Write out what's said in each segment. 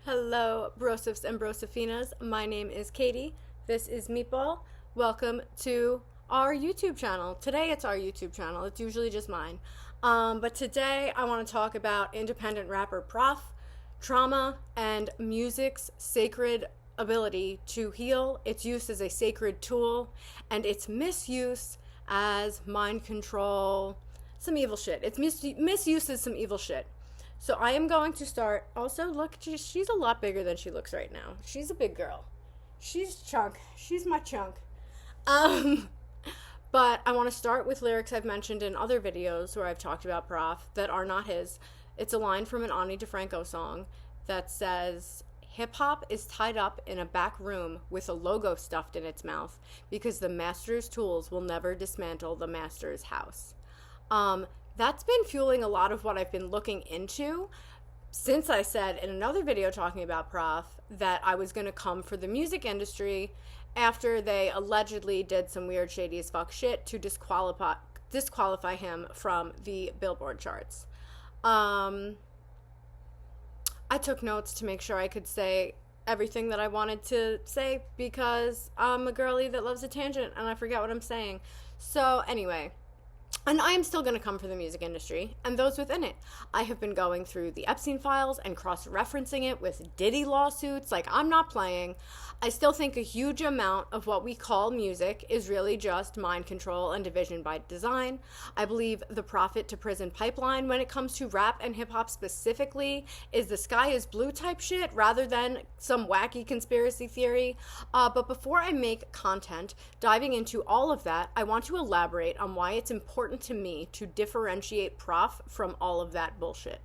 Hello, Brosifs and Brosofinas. My name is Katie. This is Meatball. Welcome to our YouTube channel. Today it's our YouTube channel. It's usually just mine. But today I want to talk about independent rapper Prof, trauma, and music's sacred ability to heal, its use as a sacred tool, and its misuse as mind control. Some evil shit. Its misuse is some evil shit. So I am going to start. Also, look, she's a lot bigger than she looks right now. She's a big girl. She's chunk. She's my chunk. Um, but I want to start with lyrics I've mentioned in other videos where I've talked about Prof that are not his. It's a line from an Ani DeFranco song that says, "Hip hop is tied up in a back room with a logo stuffed in its mouth because the master's tools will never dismantle the master's house." That's been fueling a lot of what I've been looking into since I said in another video talking about Prof that I was going to come for the music industry after they allegedly did some weird shady as fuck shit to disqualify him from the Billboard charts. I took notes to make sure I could say everything that I wanted to say because I'm a girly that loves a tangent and I forget what I'm saying. So anyway, and I am still going to come for the music industry and those within it. I have been going through the Epstein files and cross-referencing it with Diddy lawsuits. Like, I'm not playing. I still think a huge amount of what we call music is really just mind control and division by design. I believe the profit to prison pipeline when it comes to rap and hip-hop specifically is the sky is blue type shit rather than some wacky conspiracy theory. But before I make content diving into all of that, I want to elaborate on why it's important to me to differentiate Prof from all of that bullshit.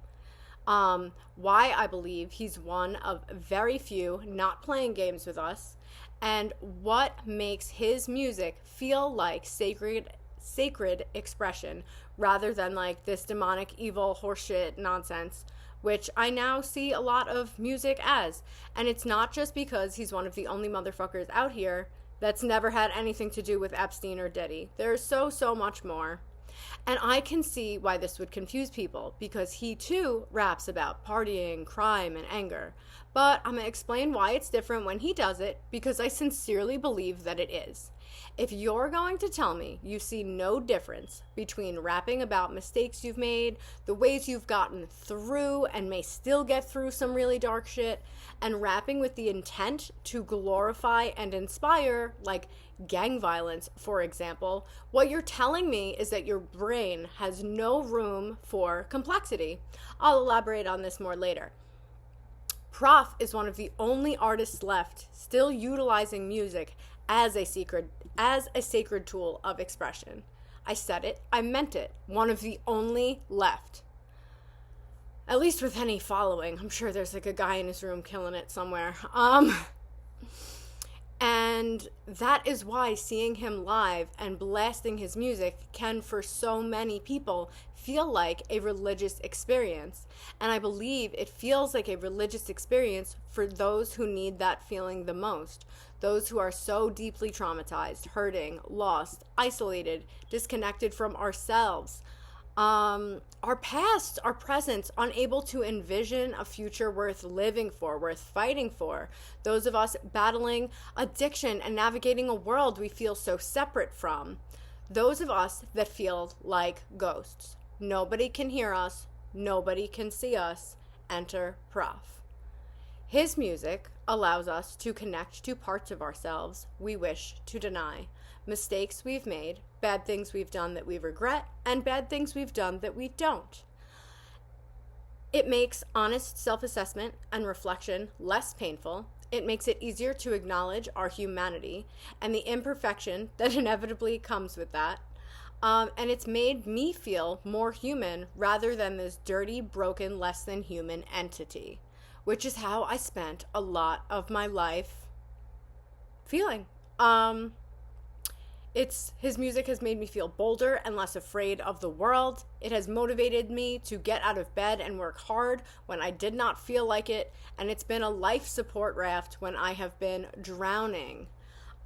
Why I believe he's one of very few not playing games with us, and what makes his music feel like sacred expression rather than like this demonic evil horseshit nonsense, which I now see a lot of music as. And it's not just because he's one of the only motherfuckers out here that's never had anything to do with Epstein or Diddy. There's so much more. And I can see why this would confuse people because he too raps about partying, crime, and anger. But I'm going to explain why it's different when he does it because I sincerely believe that it is. If you're going to tell me you see no difference between rapping about mistakes you've made, the ways you've gotten through and may still get through some really dark shit, and rapping with the intent to glorify and inspire, like gang violence, for example, what you're telling me is that your brain has no room for complexity. I'll elaborate on this more later. Prof is one of the only artists left still utilizing music as a sacred tool of expression. I said it, I meant it. One of the only left. At least with any following. I'm sure there's like a guy in his room killing it somewhere. And that is why seeing him live and blasting his music can, for so many people, feel like a religious experience. And I believe it feels like a religious experience for those who need that feeling the most. Those who are so deeply traumatized, hurting, lost, isolated, disconnected from ourselves. Our past, our present, unable to envision a future worth living for, worth fighting for. Those of us battling addiction and navigating a world we feel so separate from. Those of us that feel like ghosts. Nobody can hear us. Nobody can see us. Enter Prof. His music allows us to connect to parts of ourselves we wish to deny. Mistakes we've made, bad things we've done that we regret, and bad things we've done that we don't. It makes honest self-assessment and reflection less painful. It makes it easier to acknowledge our humanity and the imperfection that inevitably comes with that. And it's made me feel more human rather than this dirty, broken, less than human entity, which is how I spent a lot of my life feeling. His music has made me feel bolder and less afraid of the world. It has motivated me to get out of bed and work hard when I did not feel like it, and it's been a life support raft when I have been drowning.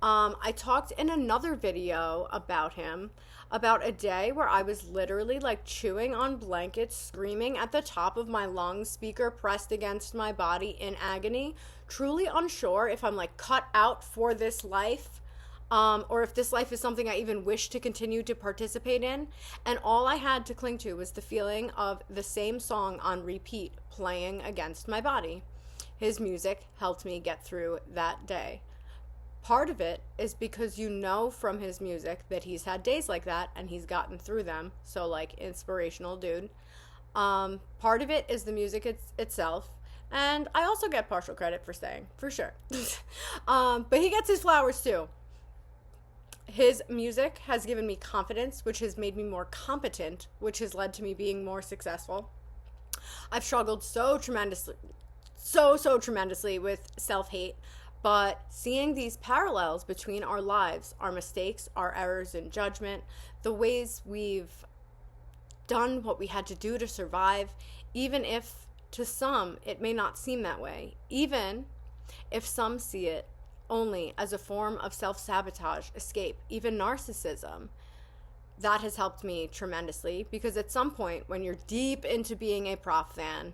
I talked in another video about him about a day where I was literally like chewing on blankets, screaming at the top of my lungs, speaker pressed against my body in agony, truly unsure if I'm like cut out for this life. Or if this life is something I even wish to continue to participate in. And all I had to cling to was the feeling of the same song on repeat playing against my body. His music helped me get through that day. Part of it is because you know from his music that he's had days like that and he's gotten through them. So, like, inspirational dude. Part of it is the music itself. And I also get partial credit for saying, for sure. But he gets his flowers too. His music has given me confidence, which has made me more competent, which has led to me being more successful. I've struggled so tremendously with self-hate, but seeing these parallels between our lives, our mistakes, our errors in judgment, the ways we've done what we had to do to survive, even if to some it may not seem that way, even if some see it only as a form of self-sabotage, escape, even narcissism. That has helped me tremendously, because at some point when you're deep into being a Prof fan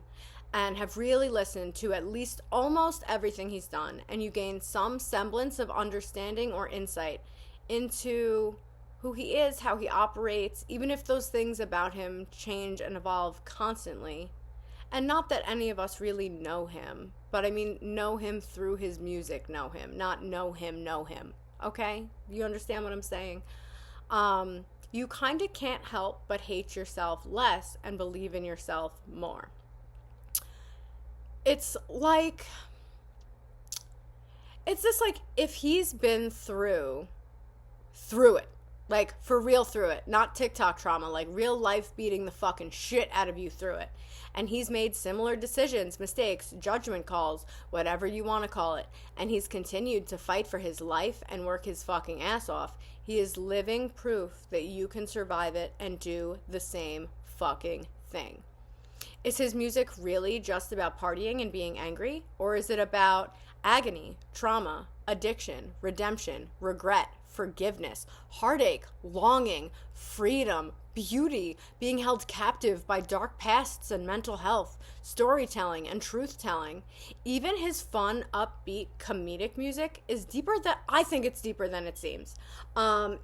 and have really listened to at least almost everything he's done, and you gain some semblance of understanding or insight into who he is, how he operates, even if those things about him change and evolve constantly. And not that any of us really know him, but I mean know him through his music, know him, not know him, okay? You understand what I'm saying? You kind of can't help but hate yourself less and believe in yourself more. It's just like if he's been through it, like for real through it, not TikTok trauma, like real life beating the fucking shit out of you through it. And he's made similar decisions, mistakes, judgment calls, whatever you want to call it. And he's continued to fight for his life and work his fucking ass off. He is living proof that you can survive it and do the same fucking thing. Is his music really just about partying and being angry? Or is it about agony, trauma, addiction, redemption, regret, forgiveness, heartache, longing, freedom, beauty, being held captive by dark pasts and mental health, storytelling and truth-telling? Even his fun, upbeat, comedic music is deeper than I think it's deeper than it seems.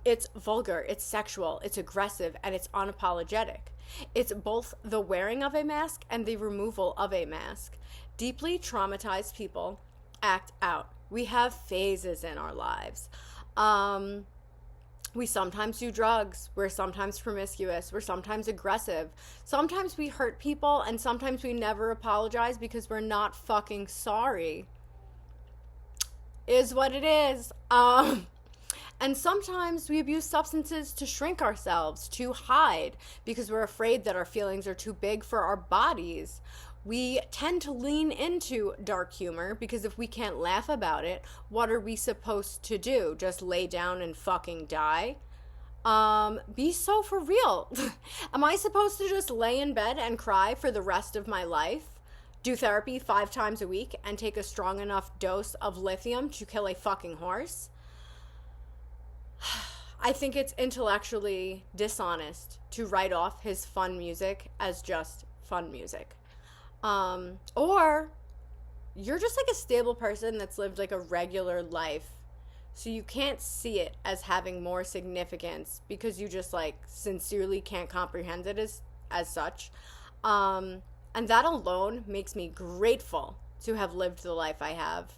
It's vulgar, it's sexual, it's aggressive, and it's unapologetic. It's both the wearing of a mask and the removal of a mask. Deeply traumatized people act out. We have phases in our lives. We sometimes do drugs. We're sometimes promiscuous. We're sometimes aggressive. Sometimes we hurt people, and sometimes we never apologize because we're not fucking sorry. Is what it is. And sometimes we abuse substances to shrink ourselves, to hide, because we're afraid that our feelings are too big for our bodies. We tend to lean into dark humor because if we can't laugh about it, what are we supposed to do? Just lay down and fucking die? Be so for real. Am I supposed to just lay in bed and cry for the rest of my life? Do therapy 5 times a week and take a strong enough dose of lithium to kill a fucking horse? I think it's intellectually dishonest to write off his fun music as just fun music. Or you're just like a stable person that's lived like a regular life, so you can't see it as having more significance because you just like sincerely can't comprehend it as such. And that alone makes me grateful to have lived the life I have,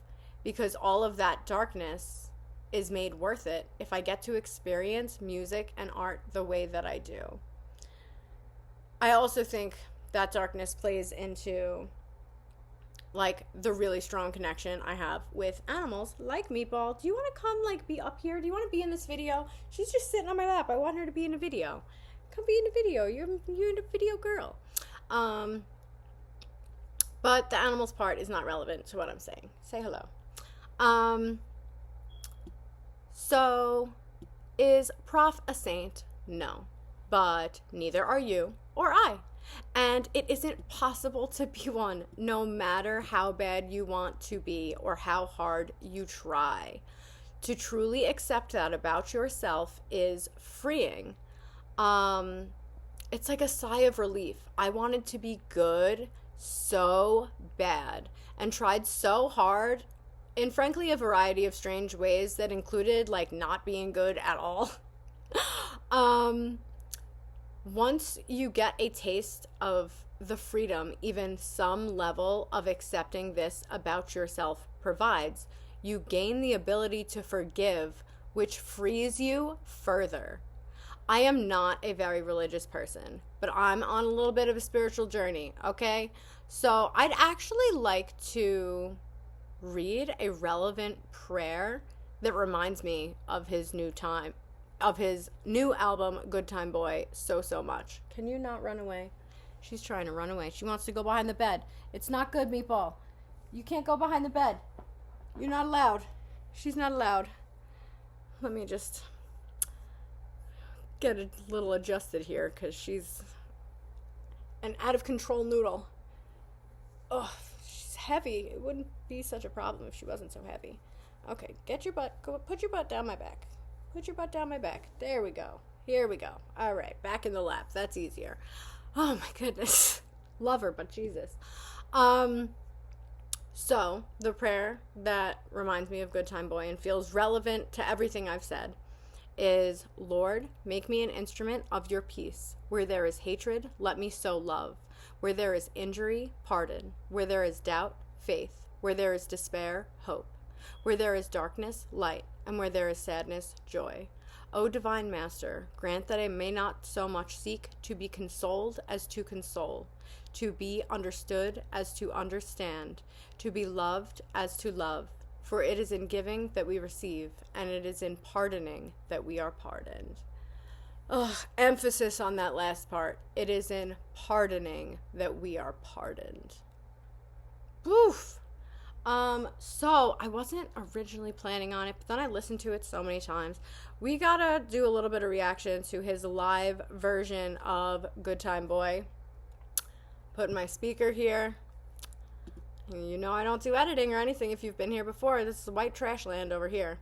because all of that darkness is made worth it if I get to experience music and art the way that I do. I also think that darkness plays into like the really strong connection I have with animals like Meatball. Do you want to come like be up here? Do you want to be in this video? She's just sitting on my lap. I want her to be in a video. Come be in a video. You're a video girl. But the animals part is not relevant to what I'm saying. Say hello. So is Prof a saint? No. But neither are you or I. And it isn't possible to be one, no matter how bad you want to be or how hard you try. to truly accept that about yourself is freeing. It's like a sigh of relief. I wanted to be good so bad and tried so hard in, frankly, a variety of strange ways that included like not being good at all. Once you get a taste of the freedom even some level of accepting this about yourself provides, you gain the ability to forgive, which frees you further. I am not a very religious person, but I'm on a little bit of a spiritual journey, okay? So I'd actually like to read a relevant prayer that reminds me of his new album, Good Time Boy, so much. Can you not run away? She's trying to run away. She wants to go behind the bed. It's not good, Meatball. You can't go behind the bed. You're not allowed. She's not allowed. Let me just get a little adjusted here because she's an out of control noodle. Ugh, she's heavy. It wouldn't be such a problem if she wasn't so heavy. Okay, put your butt down my back. Put your butt down my back. There we go. Here we go. All right, back in the lap. That's easier. Oh my goodness. Love her, but Jesus. So the prayer that reminds me of Good Time Boy and feels relevant to everything I've said is, Lord, make me an instrument of your peace. Where there is hatred, let me sow love. Where there is injury, pardon. Where there is doubt, faith. Where there is despair, hope. Where there is darkness, light. And where there is sadness, joy. O divine master, grant that I may not so much seek to be consoled as to console, to be understood as to understand, to be loved as to love. For it is in giving that we receive, and it is in pardoning that we are pardoned. Ugh, emphasis on that last part. It is in pardoning that we are pardoned. Oof. So I wasn't originally planning on it, but then I listened to it so many times. We gotta do a little bit of reaction to his live version of Good Time Boy. Putting my speaker here. You know I don't do editing or anything if you've been here before. This is white trash land over here.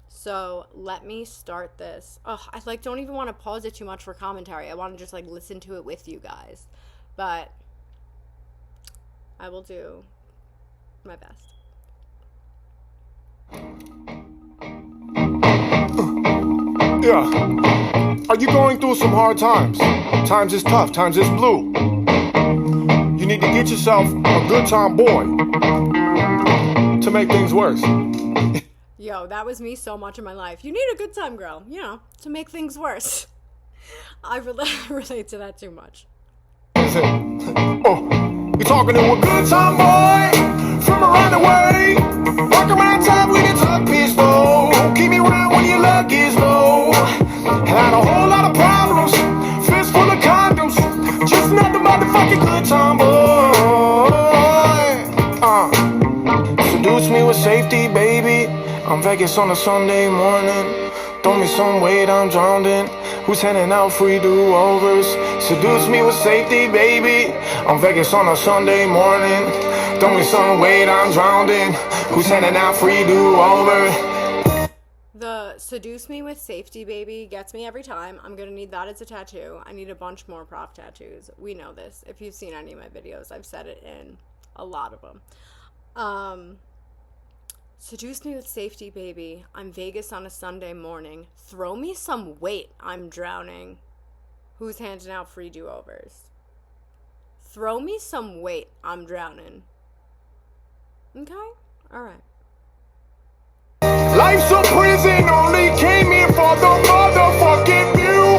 So let me start this. Oh, I don't even want to pause it too much for commentary. I want to just listen to it with you guys. But I will do my best. Yeah. Are you going through some hard times? Times is tough, times is blue. You need to get yourself a good time boy to make things worse. Yo, that was me so much in my life. You need a good time girl, to make things worse. I relate to that too much. You're talking to a good time boy from around the way. Walk around town with a tuck pistol. Keep me around when your luck is low. Had a whole lot of problems, fist full of condoms. Just not the motherfucking good time boy. Seduce me with safety, baby. I'm Vegas on a Sunday morning. Throw me some weight, I'm drowned in. Who's handing out free do-overs? Seduce me with safety, baby. I'm Vegas on a Sunday morning. Throw me some weight, I'm drowned in. Who's handing out free do-over? The seduce me with safety, baby gets me every time. I'm gonna need that as a tattoo. I need a bunch more Prof tattoos. We know this. If you've seen any of my videos, I've said it in a lot of them. Seduce me with safety, baby. I'm Vegas on a Sunday morning. Throw me some weight. I'm drowning. Who's handing out free do-overs? Throw me some weight. I'm drowning. Okay? Alright. Life's a prison, only came here for the motherfucking view.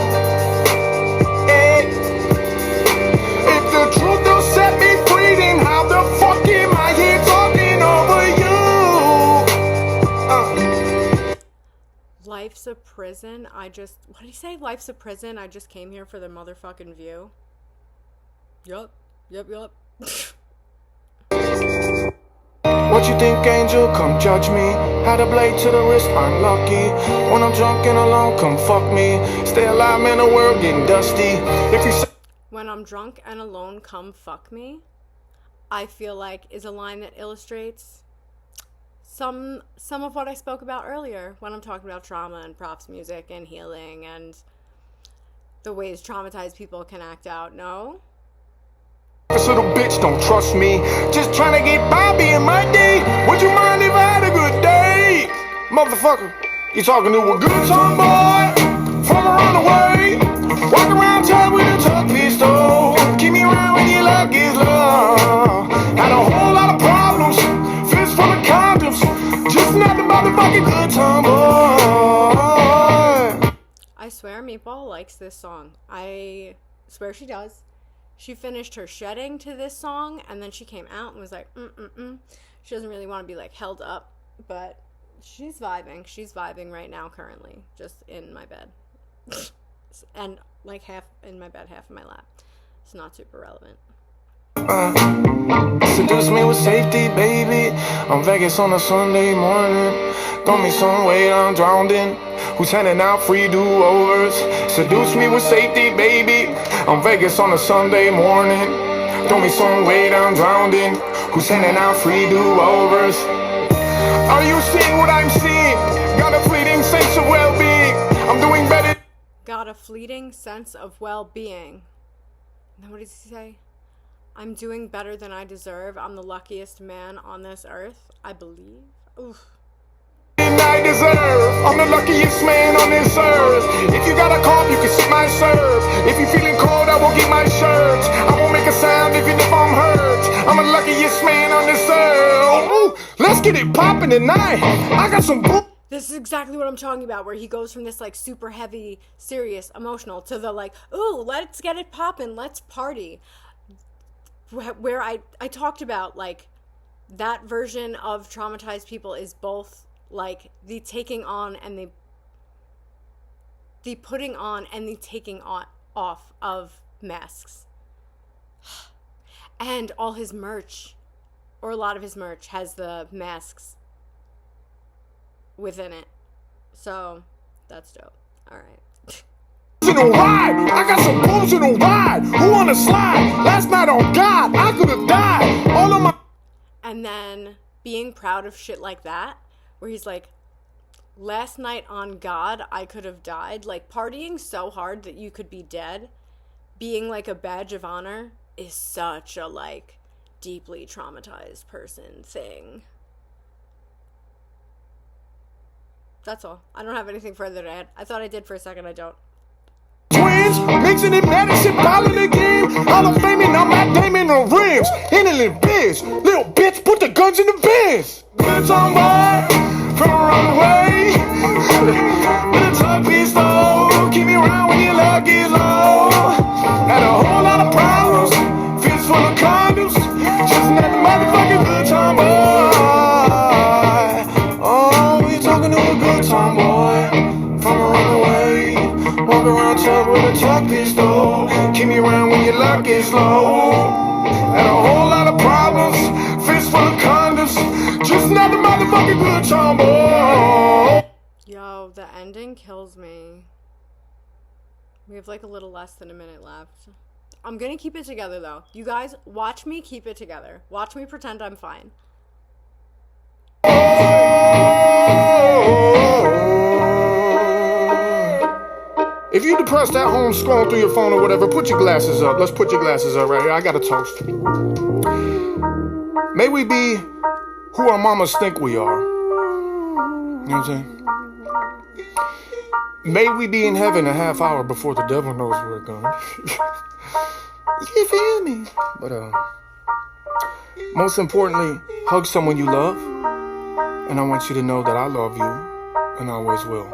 If the truth will set me free, then how the fuck am I here talking over you? Life's a prison. What did he say? Life's a prison. I just came here for the motherfucking view. Yup. What you think, angel? Come judge me. Had a blade to the wrist, unlucky. When I'm drunk and alone, come fuck me. Stay alive, man, the world getting dusty. If you When I'm drunk and alone, come fuck me, I feel like is a line that illustrates some of what I spoke about earlier when I'm talking about trauma and Prof's music and healing and the ways traumatized people can act out. No? This little bitch don't trust me. Just trying to get by being my day. Would you mind if I had a good day? Motherfucker, you talking to a good time boy from around the way. Walk around town with a tuck pistol. Keep me around when you luck is low. Had a whole lot of problems. Fist full of condoms. Just not the motherfucking good time boy. I swear Meatball likes this song. I swear she does. She finished her shedding to this song, and then she came out and was like, She doesn't really want to be, like, held up, but she's vibing. She's vibing right now, currently, just in my bed. And, like, half in my bed, half in my lap. It's not super relevant. Seduce me with safety, baby. I'm Vegas on a Sunday morning. Throw me some weight, I'm drowned in. Who's handing out free do-overs? Seduce me with safety, baby. I'm Vegas on a Sunday morning. Throw me some weight, I'm drowned in. Who's handing out free do-overs? Are you seeing what I'm seeing? Got a fleeting sense of well-being. I'm doing better. Got a fleeting sense of well-being. Now what does he say? I'm doing better than I deserve. I'm the luckiest man on this earth, I believe. Oof. I deserve. I'm the luckiest man on this earth. If you got a cough, you can sip my serve. If you're feeling cold, I will get my shirt. I won't make a sound even if I'm hurt. I'm the luckiest man on this earth. Ooh, let's get it poppin' tonight. I got some boo. This is exactly what I'm talking about, where he goes from this, like, super heavy, serious, emotional, to the, like, ooh, let's get it poppin', let's party. Where I talked about, like, that version of traumatized people is both, like, the taking on and the putting on and the taking off of masks. And all his merch, or a lot of his merch, has the masks within it. So, that's dope. Alright. In a ride, I got some bulls in a ride. Who on a slide? Last night on God, I could have died. All of my. And then being proud of shit like that, where he's like, last night on God, I could have died. Like, partying so hard that you could be dead, being like a badge of honor, is such a, like, deeply traumatized person thing. That's all. I don't have anything further to add. I thought I did for a second. I don't. Twins, mixing in medicine, piling the game. Hall of Fame, I'm Matt Damon on rims. Handling biz. Little bitch, put the guns in the biz. Good time boy, from around the way. With a tuck pistol. Keep me around when your luck is low. Had a whole lot of problems. Fist full of condoms. Just another motherfucking good time boy. Oh, you're talking to a good time boy. From around the way. Walk around town with a tuck pistol. Keep me around when your luck is low. Had a whole lot of problems. Fist full of condoms. Just another motherfucking good time boy. Yo, the ending kills me. We have like a little less than a minute left. I'm gonna keep it together though. You guys, watch me keep it together. Watch me pretend I'm fine. If you're depressed at home, scrolling through your phone or whatever, put your glasses up. Let's put your glasses up right here. I got a toast. May we be who our mamas think we are. You know what I'm saying? May we be in heaven a half hour before the devil knows we're gone. You feel me? But most importantly, hug someone you love. And I want you to know that I love you and always will.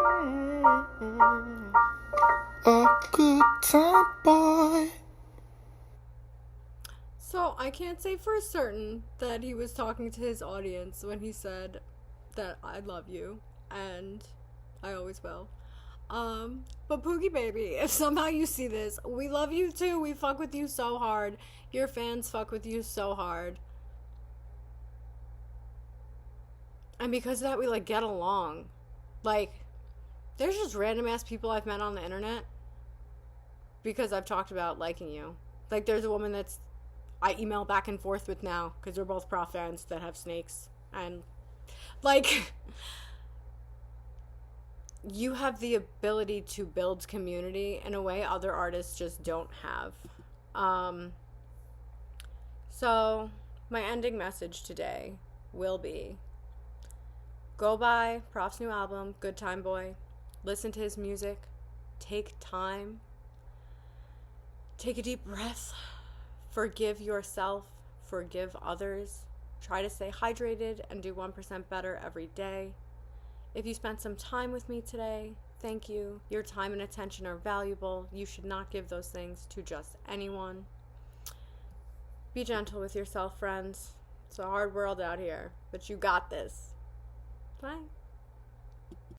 A good time boy. So I can't say for certain that he was talking to his audience when he said that I love you and I always will. But Poogie baby, if somehow you see this, we love you too. We fuck with you so hard. Your fans fuck with you so hard. And because of that, we like get along. Like, there's just random ass people I've met on the internet because I've talked about liking you. Like, there's a woman that's I email back and forth with now because we're both Prof fans that have snakes, and like, you have the ability to build community in a way other artists just don't have. So my ending message today will be, go buy Prof's new album, Good Time Boy. Listen to his music. Take time. Take a deep breath. Forgive yourself. Forgive others. Try to stay hydrated and do 1% better every day. If you spent some time with me today, thank you. Your time and attention are valuable. You should not give those things to just anyone. Be gentle with yourself, friends. It's a hard world out here, but you got this. Bye.